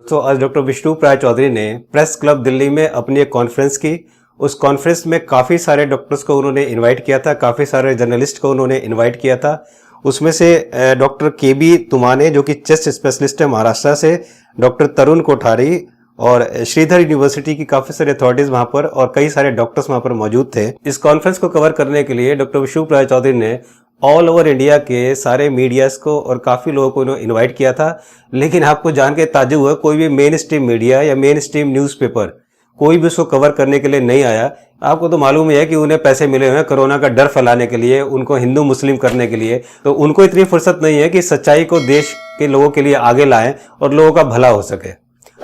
तो आज डॉक्टर विष्णुप राय चौधरी ने प्रेस क्लब दिल्ली में अपनी एक कॉन्फ्रेंस की। उस कॉन्फ्रेंस में काफ़ी सारे डॉक्टर्स को उन्होंने इनवाइट किया था, काफ़ी सारे जर्नलिस्ट को उन्होंने इनवाइट किया था। उसमें से डॉक्टर केबी तुमाने जो कि चेस्ट स्पेशलिस्ट है महाराष्ट्र से, डॉक्टर तरुण कोठारी और श्रीधर यूनिवर्सिटी की काफ़ी सारे अथॉरिटीज़ वहाँ पर और कई सारे डॉक्टर्स वहाँ पर मौजूद थे। इस कॉन्फ्रेंस को कवर करने के लिए डॉक्टर विष्णुप राय चौधरी ने ऑल ओवर इंडिया के सारे मीडियाज को और काफ़ी लोगों को इन्होंने इन्वाइट किया था। लेकिन आपको जान के ताज्जुब हुआ, कोई भी मेन स्ट्रीम मीडिया या मेन स्ट्रीम न्यूज़पेपर कोई भी उसको कवर करने के लिए नहीं आया। आपको तो मालूम ही है कि उन्हें पैसे मिले हुए हैं कोरोना का डर फैलाने के लिए, उनको हिंदू मुस्लिम करने के लिए। तो उनको इतनी फुर्सत नहीं है कि सच्चाई को देश के लोगों के लिए आगे लाएं और लोगों का भला हो सके।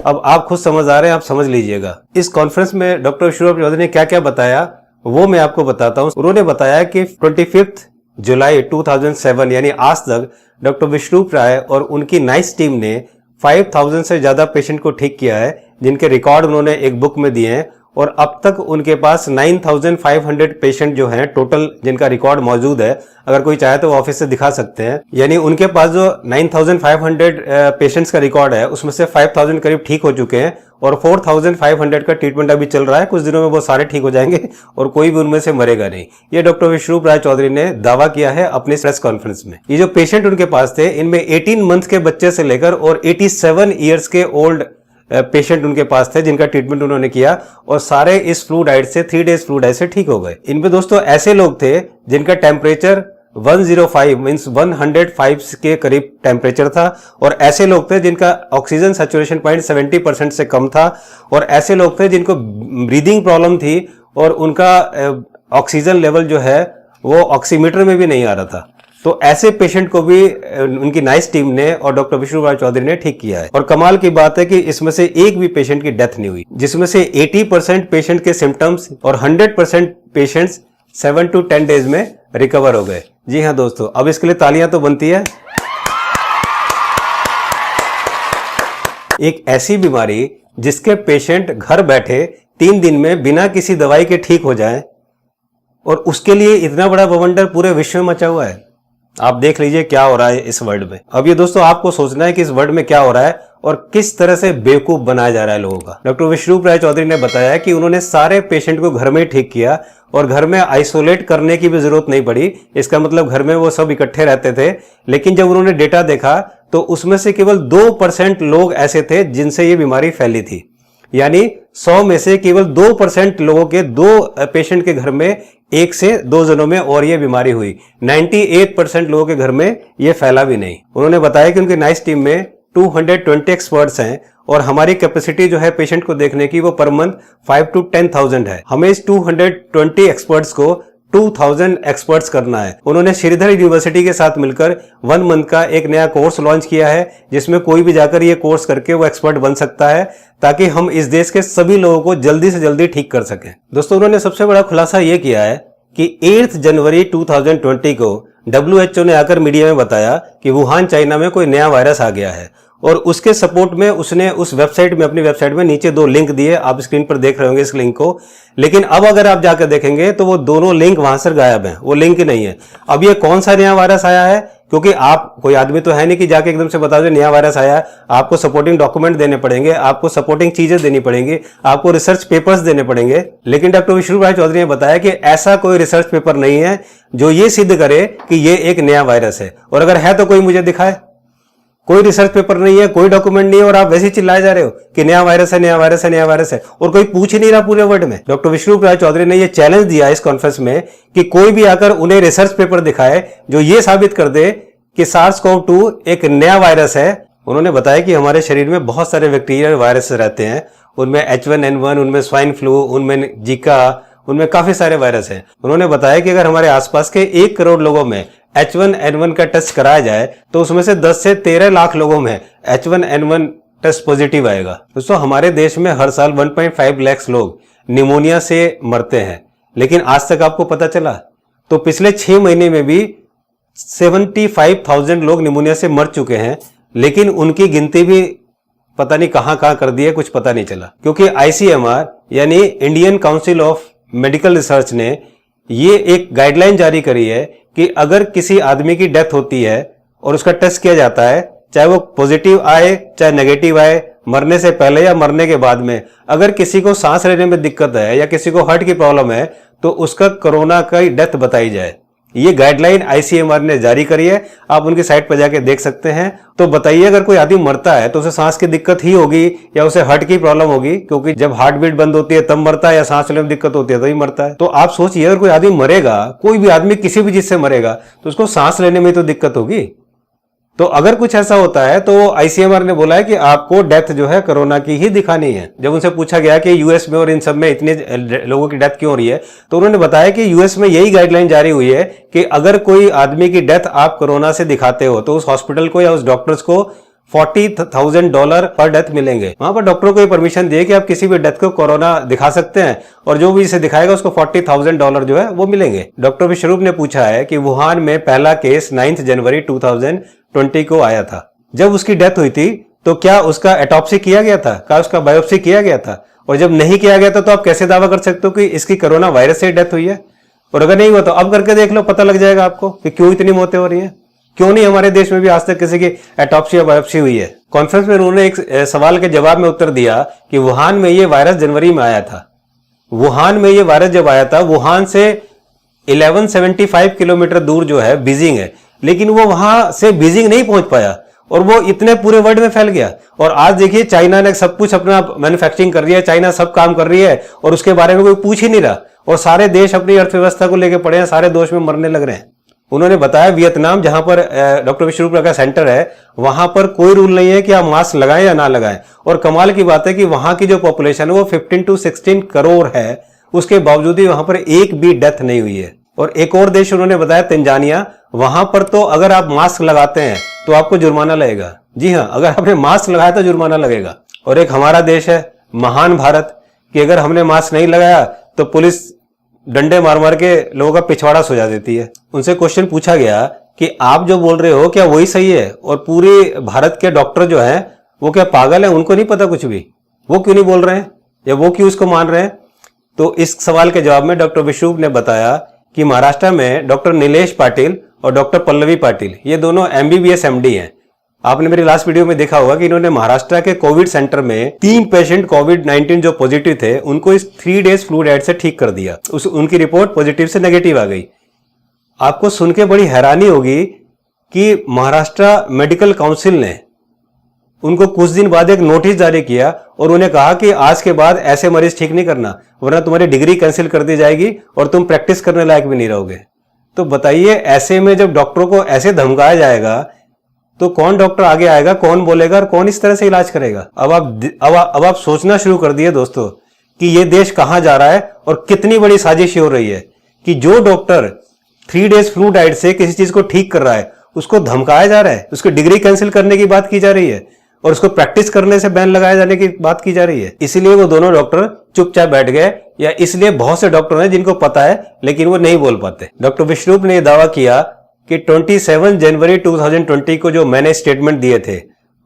अब आप खुद समझ आ रहे हैं, आप समझ लीजिएगा। इस कॉन्फ्रेंस में डॉक्टर विष्णुप चौधरी ने क्या क्या बताया वो मैं आपको बताता हूँ। उन्होंने बताया कि 25 जुलाई 2007 यानी आज तक डॉक्टर विष्णुप राय और उनकी नाइस टीम ने 5000 से ज्यादा पेशेंट को ठीक किया है, जिनके रिकॉर्ड उन्होंने एक बुक में दिए हैं। और अब तक उनके पास 9500 पेशेंट जो हैं टोटल, जिनका रिकॉर्ड मौजूद है। अगर कोई चाहे तो वो ऑफिस से दिखा सकते हैं। यानी उनके पास जो 9500 पेशेंट्स का रिकॉर्ड है उसमें से 5000 करीब ठीक हो चुके हैं और 4500 का ट्रीटमेंट अभी चल रहा है। कुछ दिनों में वो सारे ठीक हो जाएंगे और कोई भी उनमें से मरेगा नहीं। ये डॉक्टर विष्णुप राय चौधरी ने दावा किया है अपनी प्रेस कॉन्फ्रेंस में। ये जो पेशेंट उनके पास थे, इनमें 18 मंथ के बच्चे से लेकर और 87 ईयर्स के ओल्ड पेशेंट उनके पास थे, जिनका ट्रीटमेंट उन्होंने किया और सारे इस फ्लू डाइट से 3 डेज फ्लू डाइट से ठीक हो गए। इनमें दोस्तों ऐसे लोग थे जिनका टेम्परेचर 105 मींस 105 के करीब टेम्परेचर था, और ऐसे लोग थे जिनका ऑक्सीजन सैचुरेशन पॉइंट 70% से कम था, और ऐसे लोग थे जिनको ब्रीदिंग प्रॉब्लम थी और उनका ऑक्सीजन लेवल जो है वो ऑक्सीमीटर में भी नहीं आ रहा था। तो ऐसे पेशेंट को भी उनकी नाइस टीम ने और डॉक्टर विष्णुप राय चौधरी ने ठीक किया है। और कमाल की बात है कि इसमें से एक भी पेशेंट की डेथ नहीं हुई, जिसमें से 80% पेशेंट के सिम्टम्स और 100% पेशेंट्स 7 to 10 डेज में रिकवर हो गए। जी हाँ दोस्तों, अब इसके लिए तालियां तो बनती है। एक ऐसी बीमारी जिसके पेशेंट घर बैठे 3 दिन में बिना किसी दवाई के ठीक हो जाएं, और उसके लिए इतना बड़ा बवंडर पूरे विश्व में मचा हुआ है। आप देख लीजिए क्या हो रहा है इस वर्ल्ड में। अब ये दोस्तों आपको सोचना है कि इस वर्ल्ड में क्या हो रहा है और किस तरह से बेवकूफ बनाया जा रहा है लोगों का। डॉक्टर विष्णुप राय चौधरी ने बताया कि उन्होंने सारे पेशेंट को घर में ही ठीक किया और घर में आइसोलेट करने की भी जरूरत नहीं पड़ी। इसका मतलब घर में वो सब इकट्ठे रहते थे। लेकिन जब उन्होंने डेटा देखा तो उसमें से केवल 2% लोग ऐसे थे जिनसे ये बीमारी फैली थी। यानी 100 में से केवल 2% लोगों के 2 पेशेंट के घर में 1 से 2 जनों में और ये बीमारी हुई। 98% लोगों के घर में ये फैला भी नहीं। उन्होंने बताया कि उनकी नाइस टीम में 220 एक्सपर्ट्स हैं और हमारी कैपेसिटी जो है पेशेंट को देखने की वो पर मंथ 5 to 10,000 है। हमें इस 220 एक्सपर्ट्स को 2000 एक्सपर्ट्स करना है। उन्होंने श्रीधर यूनिवर्सिटी के साथ मिलकर 1 मंथ का एक नया कोर्स लॉन्च किया है, जिसमें कोई भी जाकर ये कोर्स करके वो एक्सपर्ट बन सकता है, ताकि हम इस देश के सभी लोगों को जल्दी से जल्दी ठीक कर सकें। दोस्तों, उन्होंने सबसे बड़ा खुलासा ये किया है कि 8 जनवरी 2020 को WHO ने आकर मीडिया में बताया कि वुहान चाइना में कोई नया वायरस आ गया है, और उसके सपोर्ट में उसने उस वेबसाइट में, अपनी वेबसाइट में नीचे 2 लिंक दिए। आप स्क्रीन पर देख रहे होंगे इस लिंक को। लेकिन अब अगर आप जाकर देखेंगे तो वो दोनों लिंक वहां से गायब हैं, वो लिंक ही नहीं है। अब ये कौन सा नया वायरस आया है, क्योंकि आप कोई आदमी तो है नहीं कि जाके एकदम से बता दो नया वायरस आया है। आपको सपोर्टिंग डॉक्यूमेंट देने पड़ेंगे, आपको सपोर्टिंग चीजें देनी पड़ेंगी, आपको रिसर्च पेपर्स देने पड़ेंगे। लेकिन डॉक्टर विष्णुप राय चौधरी ने बताया कि ऐसा कोई रिसर्च पेपर नहीं है जो ये सिद्ध करे कि ये एक नया वायरस है, और अगर है तो कोई मुझे दिखाए। कोई रिसर्च पेपर नहीं है, कोई डॉक्यूमेंट नहीं है, और आप वैसे ही चिल्लाए जा रहे हो कि नया वायरस है, नया वायरस है, नया वायरस है, और कोई पूछ ही नहीं रहा पूरे वर्ल्ड में। डॉक्टर विष्णुप राय चौधरी ने यह चैलेंज दिया इस कॉन्फ्रेंस में कि कोई भी आकर उन्हें रिसर्च पेपर दिखाए जो ये साबित कर दे कि SARS-CoV-2 एक नया वायरस है। उन्होंने बताया कि हमारे शरीर में बहुत सारे बैक्टीरियल वायरस रहते हैं, उनमें H1N1, उनमें स्वाइन फ्लू, उनमें जीका, उनमें काफी सारे वायरस हैं। उन्होंने बताया कि अगर हमारे आसपास के 1 करोड़ लोगों में H1N1 का टेस्ट कराया जाए तो उसमें से 10 से 13 लाख लोगों में H1N1 टेस्ट पॉजिटिव आएगा। दोस्तों, हमारे देश में हर साल 1.5 लाख लोग निमोनिया से मरते हैं, लेकिन आज तक आपको पता चला? तो पिछले 6 महीने में भी 75,000 लोग निमोनिया से मर चुके हैं, लेकिन उनकी गिनती भी पता नहीं कहां कर दी है, कुछ पता नहीं चला। क्योंकि ICMR यानी Indian council of medical research ने ये एक गाइडलाइन जारी करी है कि अगर किसी आदमी की डेथ होती है और उसका टेस्ट किया जाता है चाहे वो पॉजिटिव आए चाहे नेगेटिव आए, मरने से पहले या मरने के बाद में, अगर किसी को सांस लेने में दिक्कत है या किसी को हार्ट की प्रॉब्लम है तो उसका कोरोना का डेथ बताई जाए। ये गाइडलाइन आईसीएमआर ने जारी करी है, आप उनकी साइट पर जाके देख सकते हैं। तो बताइए, अगर कोई आदमी मरता है तो उसे सांस की दिक्कत ही होगी या उसे हार्ट की प्रॉब्लम होगी, क्योंकि जब हार्ट बीट बंद होती है तब मरता है या सांस लेने में दिक्कत होती है तभी मरता है। तो आप सोचिए, अगर कोई आदमी मरेगा, कोई भी आदमी किसी भी चीज से मरेगा तो उसको सांस लेने में तो दिक्कत होगी। तो अगर कुछ ऐसा होता है तो आईसीएमआर ने बोला है कि आपको डेथ जो है कोरोना की ही दिखानी है। जब उनसे पूछा गया कि यूएस में और इन सब में इतने लोगों की डेथ क्यों हो रही है, तो उन्होंने बताया कि यूएस में यही गाइडलाइन जारी हुई है कि अगर कोई आदमी की डेथ आप कोरोना से दिखाते हो तो उस हॉस्पिटल को या उस डॉक्टर्स को $40,000 पर डेथ मिलेंगे। वहां पर डॉक्टरों को परमिशन दिए कि आप किसी भी डेथ को कोरोना दिखा सकते हैं और जो भी इसे दिखाएगा उसको $40,000 जो है वो मिलेंगे। डॉक्टर विश्वरूप ने पूछा है कि वुहान में पहला केस 9 जनवरी 2020 को आया था। जब उसकी डेथ हुई थी तो क्या उसका एटॉप्सी किया गया था, क्या उसका बायोप्सी किया गया था? और जब नहीं किया गया था तो आप कैसे दावा कर सकते हो कि इसकी कोरोना वायरस से डेथ हुई है? और अगर नहीं हुआ तो अब करके देख लो, पता लग जाएगा आपको कि क्यों इतनी मौतें हो रही हैं। क्यों नहीं हमारे देश में भी आज तक किसी की एटॉप्सी या बायोप्सी हुई है? कॉन्फ्रेंस में उन्होंने एक सवाल के जवाब में उत्तर दिया कि वुहान में ये वायरस जनवरी में आया था। वुहान में ये वायरस जब आया था, वुहान से 1175 किलोमीटर दूर जो है बीजिंग है, लेकिन वो वहां से बीजिंग नहीं पहुंच पाया और वो इतने पूरे वर्ल्ड में फैल गया। और आज देखिए, चाइना ने सब कुछ अपना मैन्युफैक्चरिंग कर रही है, चाइना सब काम कर रही है और उसके बारे में कोई पूछ ही नहीं रहा, और सारे देश अपनी अर्थव्यवस्था को लेकर पड़े हैं, सारे देश में मरने लग रहे हैं। उन्होंने बताया वियतनाम, जहां पर डॉक्टर विश्वरूप का सेंटर है, वहां पर कोई रूल नहीं है कि आप मास्क लगाएं या ना लगाएं। और कमाल की बात है कि वहां की जो पॉपुलेशन है वो 15 to 16 करोड़ है, उसके बावजूद भी वहां पर एक भी डेथ नहीं हुई है। और एक और देश उन्होंने बताया तंजानिया, वहां पर तो अगर आप मास्क लगाते हैं तो आपको जुर्माना लगेगा। जी हाँ, अगर आपने मास्क लगाया तो जुर्माना लगेगा। और एक हमारा देश है महान भारत, कि अगर हमने मास्क नहीं लगाया तो पुलिस डंडे मार मार के लोगों का पिछवाड़ा सुझा देती है। उनसे क्वेश्चन पूछा गया कि आप जो बोल रहे हो क्या वही सही है, और पूरे भारत के डॉक्टर जो हैं वो क्या पागल हैं, उनको नहीं पता कुछ भी, वो क्यों नहीं बोल रहे हैं या वो क्यों इसको मान रहे हैं? तो इस सवाल के जवाब में डॉक्टर विश्वरूप ने बताया कि महाराष्ट्र में डॉक्टर नीलेश पाटिल और डॉक्टर पल्लवी पाटिल, ये दोनों MBBS MD हैं। आपने मेरी लास्ट वीडियो में देखा होगा कि इन्होंने महाराष्ट्र के कोविड सेंटर में 3 पेशेंट कोविड-19 जो पॉजिटिव थे उनको इस 3 डेज फ्लू डाइट से ठीक कर दिया। उनकी रिपोर्ट पॉजिटिव से नेगेटिव आ गई। आपको सुन के बड़ी हैरानी होगी कि महाराष्ट्र मेडिकल काउंसिल ने उनको कुछ दिन बाद एक नोटिस जारी किया और उन्हें कहा कि आज के बाद ऐसे मरीज ठीक नहीं करना, वरना तुम्हारी डिग्री कैंसिल कर दी जाएगी और तुम प्रैक्टिस करने लायक भी नहीं रहोगे। तो बताइए, ऐसे में जब डॉक्टरों को ऐसे धमकाया जाएगा तो कौन डॉक्टर आगे आएगा, कौन बोलेगा और कौन इस तरह से इलाज करेगा? अब आप सोचना शुरू कर दिए दोस्तों कि ये देश कहां जा रहा है और कितनी बड़ी साजिश हो रही है कि जो डॉक्टर 3 डेज फ्लू डाइट से किसी चीज को ठीक कर रहा है उसको धमकाया जा रहा है, उसकी डिग्री कैंसिल करने की बात की जा रही है और उसको प्रैक्टिस करने से बैन लगाए जाने की बात की जा रही है। इसलिए वो दोनों डॉक्टर चुपचाप बैठ गए, या इसलिए बहुत से डॉक्टर हैं जिनको पता है लेकिन वो नहीं बोल पाते। डॉक्टर विश्वरूप ने दावा किया कि 27 जनवरी 2020 को जो मैंने स्टेटमेंट दिए थे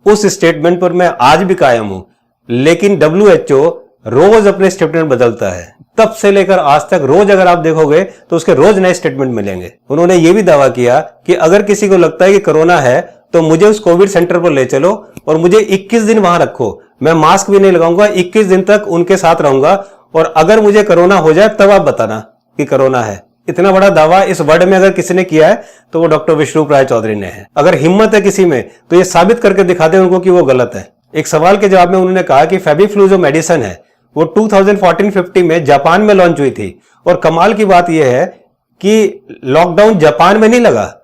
उस स्टेटमेंट पर मैं आज भी कायम हूं, लेकिन WHO रोज अपने स्टेटमेंट बदलता है। तब से लेकर आज तक रोज अगर आप देखोगे तो उसके रोज नए स्टेटमेंट मिलेंगे। उन्होंने ये भी दावा किया कि अगर किसी को लगता है कि कोरोना है तो मुझे उस कोविड सेंटर पर ले चलो और मुझे 21 दिन वहां रखो, मैं मास्क भी नहीं लगाऊंगा, 21 दिन तक उनके साथ रहूंगा और अगर मुझे कोरोना हो जाए तब आप बताना कि कोरोना है। इतना बड़ा दावा इस वर्ड में अगर किसी ने किया है तो वो डॉक्टर विश्वरूप राय चौधरी ने है। अगर हिम्मत है किसी में तो ये साबित करके दिखाते हैं उनको कि वो गलत है। एक सवाल के जवाब में उन्होंने कहा कि फेबिफ्लू जो मेडिसिन है वो 2014-15 में जापान में लॉन्च हुई थी, और कमाल की बात यह है कि लॉकडाउन जापान में नहीं लगा,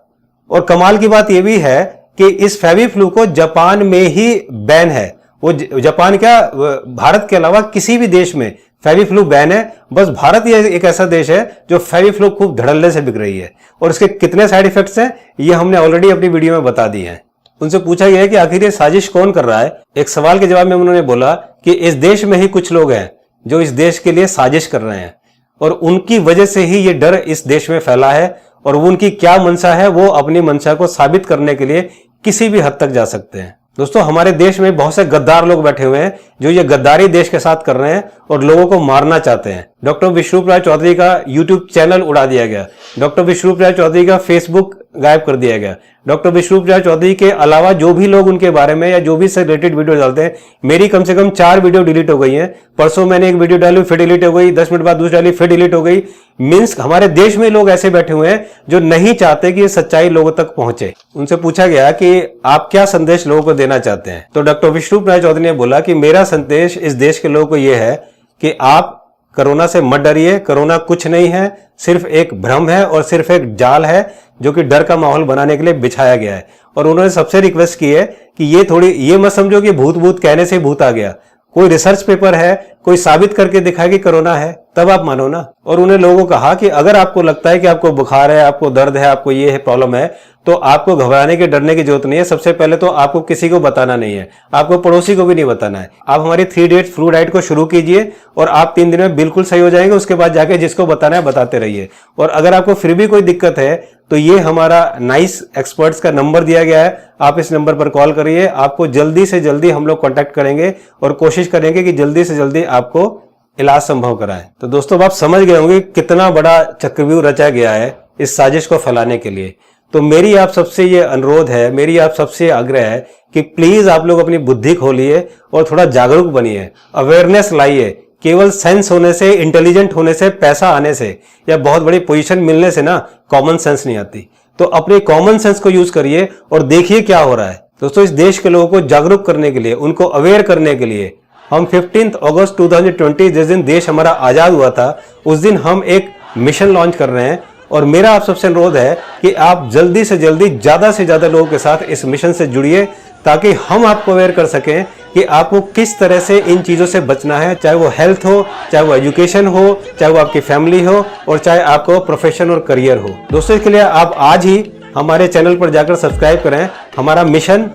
और कमाल की बात यह भी है कि इस फेबिफ्लू को जापान में ही बैन है। वो जापान क्या, भारत के अलावा किसी भी देश में फेबिफ्लू बैन है। बस भारत ये एक ऐसा देश है जो फेबिफ्लू खूब धड़ल्ले से बिक रही है, और इसके कितने साइड इफेक्ट्स हैं ये हमने ऑलरेडी अपनी वीडियो में बता दिए हैं। उनसे पूछा गया है कि आखिर ये साजिश कौन कर रहा है। एक सवाल के जवाब में उन्होंने बोला कि इस देश में ही कुछ लोग हैं जो इस देश के लिए साजिश कर रहे हैं, और उनकी वजह से ही ये डर इस देश में फैला है, और वो उनकी क्या मंशा है वो अपनी मंशा को साबित करने के लिए किसी भी हद तक जा सकते हैं। दोस्तों हमारे देश में बहुत से गद्दार लोग बैठे हुए हैं जो ये गद्दारी देश के साथ कर रहे हैं और लोगों को मारना चाहते हैं। डॉक्टर विश्वरूप राय चौधरी का यूट्यूब चैनल उड़ा दिया गया, डॉक्टर विश्वरूप राय चौधरी का फेसबुक गायब कर दिया गया। डॉक्टर विश्वरूप राय चौधरी के अलावा जो भी लोग उनके बारे में या जो भी से रिलेटेड वीडियो डालते हैं, मेरी कम से कम 4 वीडियो डिलीट हो गई हैं। परसों मैंने एक वीडियो डाली, फिर डिलीट हो गई, 10 मिनट बाद दूसरी डाली, फिर डिलीट हो गई। मीन्स हमारे देश में लोग ऐसे बैठे हुए हैं जो नहीं चाहते कि ये सच्चाई लोगों तक पहुंचे। उनसे पूछा गया कि आप क्या संदेश लोगों को देना चाहते हैं, तो डॉक्टर विश्वरूप राय चौधरी ने बोला कि मेरा संदेश इस देश के लोगों को यह है कि आप कोरोना से मत डरिए, कोरोना कुछ नहीं है, सिर्फ एक भ्रम है और सिर्फ एक जाल है जो कि डर का माहौल बनाने के लिए बिछाया गया है। और उन्होंने सबसे रिक्वेस्ट की है कि ये मत समझो कि भूत कहने से भूत आ गया, कोई रिसर्च पेपर है, कोई साबित करके दिखाए कि कोरोना है, तब आप मानो ना। और उन्हें लोगों को कहा कि अगर आपको लगता है कि आपको बुखार है, आपको दर्द है, आपको ये है प्रॉब्लम है, तो आपको घबराने के डरने की जरूरत नहीं है। सबसे पहले तो आपको किसी को बताना नहीं है, आपको पड़ोसी को भी नहीं बताना है। आप हमारी 3 डेज फ्लू डाइट को शुरू कीजिए और आप 3 दिन में बिल्कुल सही हो जाएंगे। उसके बाद जाके जिसको बताना है बताते रहिए। और अगर आपको फिर भी कोई दिक्कत है तो ये हमारा नाइस एक्सपर्ट्स का नंबर दिया गया है, आप इस नंबर पर कॉल करिए। आपको जल्दी से जल्दी हम लोग कांटेक्ट करेंगे और कोशिश करेंगे कि जल्दी से जल्दी आपको इलाज संभव कराएं। तो दोस्तों आप समझ गए होंगे कितना बड़ा चक्रव्यूह रचा गया है इस साजिश को फैलाने के लिए। तो मेरी आप सबसे ये अनुरोध है, मेरी आप सबसे आग्रह है कि प्लीज आप लोग अपनी बुद्धि खोलिए और थोड़ा जागरूक बनिए, अवेयरनेस लाइए। केवल सेंस होने से, इंटेलिजेंट होने से, पैसा आने से या बहुत बड़ी पोजीशन मिलने से ना कॉमन सेंस नहीं आती। तो अपने कॉमन सेंस को यूज करिए और देखिए क्या हो रहा है। दोस्तों इस देश के लोगों को जागरूक करने के लिए, उनको अवेयर करने के लिए हम 15 अगस्त 2020 जिस दिन देश हमारा आजाद हुआ था, उस दिन हम एक मिशन लॉन्च कर रहे हैं। और मेरा आप सबसे अनुरोध है कि आप जल्दी से जल्दी ज्यादा से ज्यादा लोगों के साथ इस मिशन से जुड़िए, ताकि हम आपको अवेयर कर सकें कि आपको किस तरह से इन चीजों से बचना है, चाहे वो हेल्थ हो, चाहे वो एजुकेशन हो, चाहे वो आपकी फैमिली हो और चाहे आपको प्रोफेशन और करियर हो। दोस्तों इसके लिए आप आज ही हमारे चैनल पर जाकर सब्सक्राइब करें, हमारा मिशन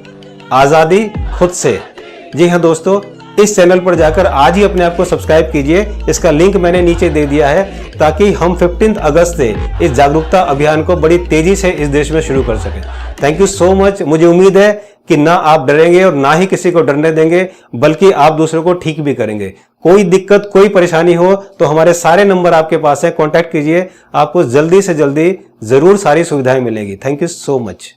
आजादी खुद से। जी हाँ दोस्तों, इस चैनल पर जाकर आज ही अपने आप को सब्सक्राइब कीजिए। इसका लिंक मैंने नीचे दे दिया है ताकि हम 15 अगस्त से इस जागरूकता अभियान को बड़ी तेजी से इस देश में शुरू कर सकें। Thank you so much. मुझे उम्मीद है कि ना आप डरेंगे और ना ही किसी को डरने देंगे, बल्कि आप दूसरों को ठीक भी करेंगे। कोई दिक्कत, कोई परेशानी हो तो हमारे सारे नंबर आपके पास है, कांटेक्ट कीजिए। आपको जल्दी से जल्दी जरूर सारी सुविधाएं मिलेगी। Thank you so much.